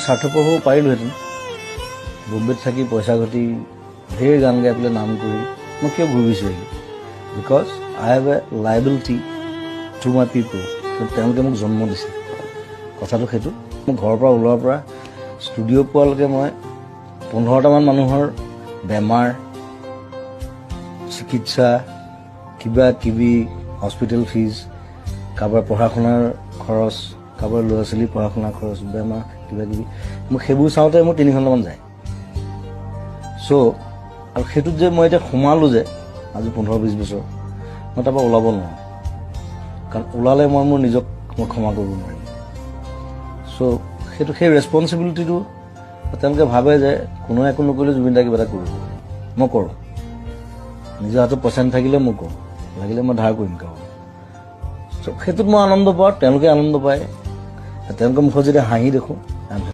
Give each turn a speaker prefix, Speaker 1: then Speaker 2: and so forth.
Speaker 1: স্বাৰ্থপৰ হ'ব পাৰিলোহেঁতেন বম্বেত থাকি পইচা ঘটি ঢেৰ গান গাই পেলাই নাম কৰি মই কিয় ঘূৰিছোঁ আহিলোঁ because I have a liability to my পিপল তেওঁলোকে মোক জন্ম দিছে কথাটো সেইটো মোৰ ঘৰৰ পৰা ওলোৱাৰ পৰা ষ্টুডিঅ' পোৱালৈকে মই 15টামান মানুহৰ বেমাৰ চিকিৎসা কিবা কিবি হস্পিটেল ফিজ কাৰোবাৰ পঢ়া শুনাৰ খৰচ কাৰোবাৰ ল'ৰা ছোৱালীৰ পঢ়া শুনাৰ খৰচ বেমাৰ কিবা কিবি মোক সেইবোৰ চাওঁতে মোৰ 3 ঘণ্টামান যায় চ' আৰু সেইটোত যে মই এতিয়া সোমালোঁ যে আজি 15-20 বছৰ মই তাৰপৰা ওলাব নোৱাৰোঁ কাৰণ ওলালে মই মোৰ নিজক মই ক্ষমা কৰিব নোৱাৰিম চ' সেইটো সেই ৰেছপনচিবিলিটিটো তেওঁলোকে ভাবে যে কোনোৱে একো নকৰিলে জুবিন দাই কিবা এটা কৰিব মই কৰোঁ নিজৰ হাতত পইচা নাথাকিলে মই কৰোঁ লাগিলে মই ধাৰ কৰিম কাৰোবাৰ চ' সেইটোত মই আনন্দ পাওঁ তেওঁলোকে আনন্দ পায় তেওঁলোকৰ মুখত যেতিয়া হাঁহি দেখোঁ